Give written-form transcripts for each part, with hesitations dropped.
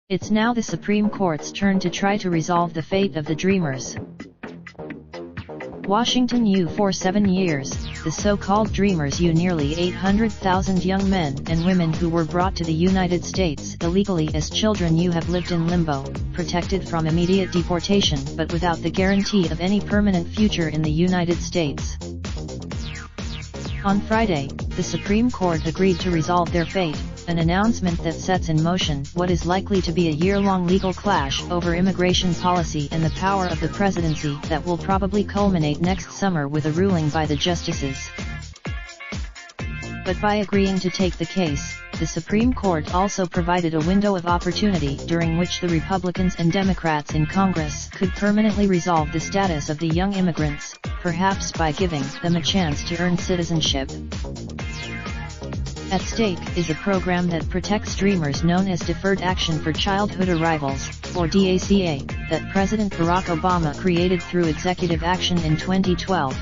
It's now the Supreme Court's turn to try to resolve the fate of the Dreamers. Washington U. For 7 years, the so-called Dreamers U. Nearly 800,000 young men and women who were brought to the United States illegally as children U. have lived in limbo, protected from immediate deportation but without the guarantee of any permanent future in the United States. On Friday, the Supreme Court agreed to resolve their fate, an announcement that sets in motion what is likely to be a year-long legal clash over immigration policy and the power of the presidency that will probably culminate next summer with a ruling by the justices. But by agreeing to take the case, the Supreme Court also provided a window of opportunity during which the Republicans and Democrats in Congress could permanently resolve the status of the young immigrants, perhaps by giving them a chance to earn citizenship. At stake is a program that protects Dreamers known as Deferred Action for Childhood Arrivals, or DACA, that President Barack Obama created through executive action in 2012.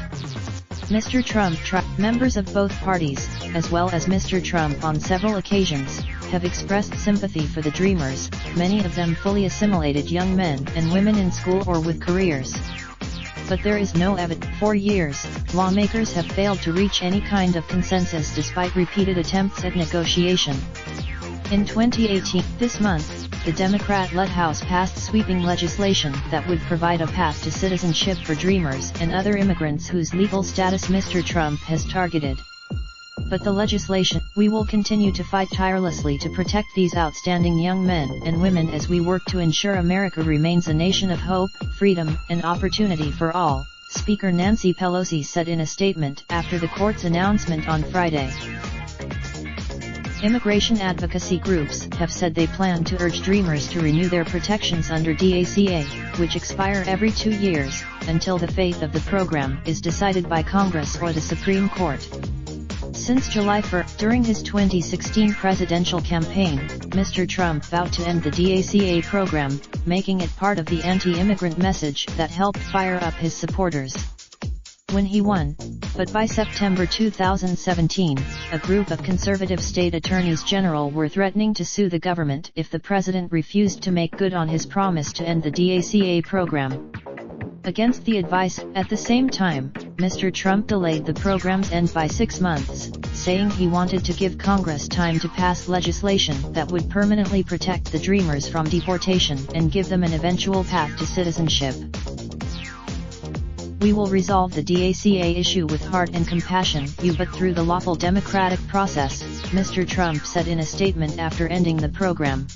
Mr. Trump, members of both parties, as well as Mr. Trump on several occasions, have expressed sympathy for the Dreamers, many of them fully assimilated young men and women in school or with careers. But there is no evidence. For years, lawmakers have failed to reach any kind of consensus despite repeated attempts at negotiation. In 2018, this month, the Democrat-led House passed sweeping legislation that would provide a path to citizenship for Dreamers and other immigrants whose legal status Mr. Trump has targeted. But the legislation, we will continue to fight tirelessly to protect these outstanding young men and women as we work to ensure America remains a nation of hope, freedom, and opportunity for all, Speaker Nancy Pelosi said in a statement after the court's announcement on Friday. Immigration advocacy groups have said they plan to urge Dreamers to renew their protections under DACA, which expire every 2 years, until the fate of the program is decided by Congress or the Supreme Court. Since July 1, during his 2016 presidential campaign, Mr. Trump vowed to end the DACA program, making it part of the anti-immigrant message that helped fire up his supporters when he won. But by September 2017, a group of conservative state attorneys general were threatening to sue the government if the president refused to make good on his promise to end the DACA program. Against the advice, at the same time, Mr. Trump delayed the program's end by 6 months, saying he wanted to give Congress time to pass legislation that would permanently protect the Dreamers from deportation and give them an eventual path to citizenship. We will resolve the DACA issue with heart and compassion, but through the lawful democratic process, Mr. Trump said in a statement after ending the program.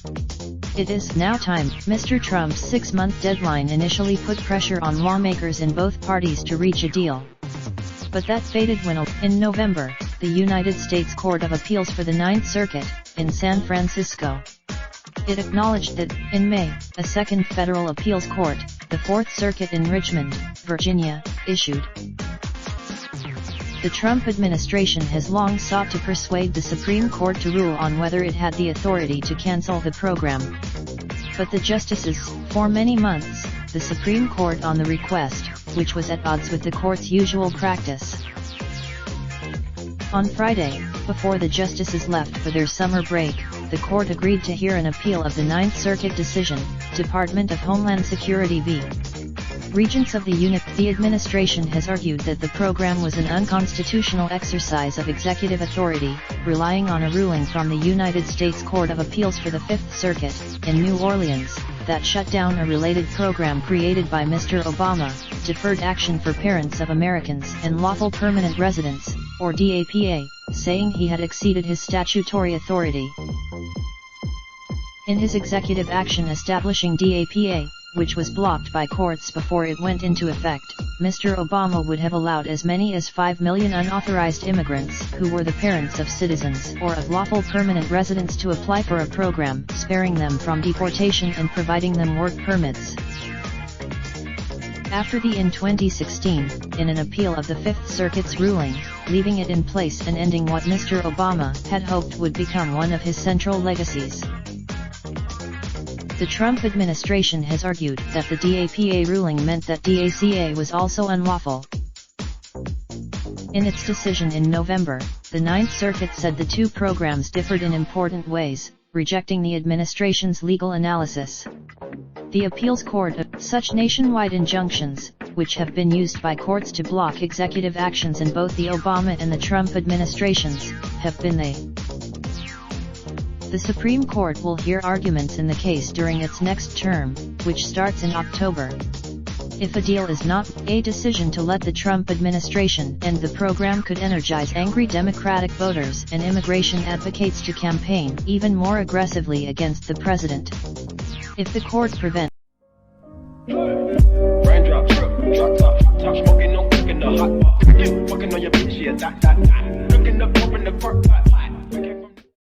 It is now time. Mr. Trump's 6-month deadline initially put pressure on lawmakers in both parties to reach a deal. But that faded when, in November, the United States Court of Appeals for the Ninth Circuit, in San Francisco, it acknowledged that, in May, a second federal appeals court, the Fourth Circuit in Richmond, Virginia, issued. The Trump administration has long sought to persuade the Supreme Court to rule on whether it had the authority to cancel the program. But the justices, for many months, the Supreme Court on the request, which was at odds with the court's usual practice. On Friday, before the justices left for their summer break, the court agreed to hear an appeal of the Ninth Circuit decision, Department of Homeland Security v. Regents of the Unit. The administration has argued that the program was an unconstitutional exercise of executive authority, relying on a ruling from the United States Court of Appeals for the Fifth Circuit, in New Orleans, that shut down a related program created by Mr. Obama, Deferred Action for Parents of Americans and Lawful Permanent Residents, or DAPA, saying he had exceeded his statutory authority. In his executive action establishing DAPA, which was blocked by courts before it went into effect, Mr. Obama would have allowed as many as 5 million unauthorized immigrants who were the parents of citizens or of lawful permanent residents to apply for a program, sparing them from deportation and providing them work permits. After in 2016, in an appeal of the Fifth Circuit's ruling, leaving it in place and ending what Mr. Obama had hoped would become one of his central legacies. The Trump administration has argued that the DAPA ruling meant that DACA was also unlawful. In its decision in November, the Ninth Circuit said the two programs differed in important ways, rejecting the administration's legal analysis. The appeals court such nationwide injunctions, which have been used by courts to block executive actions in both the Obama and the Trump administrations, have been The Supreme Court will hear arguments in the case during its next term, which starts in October. If a deal is not a decision to let the Trump administration end the program could energize angry Democratic voters and immigration advocates to campaign even more aggressively against the president. If the court prevents Raindrop, drop top, top smoking, no cooking the hot pot. You fucking on your bitch, yeah, that. Looking up, open the park pot.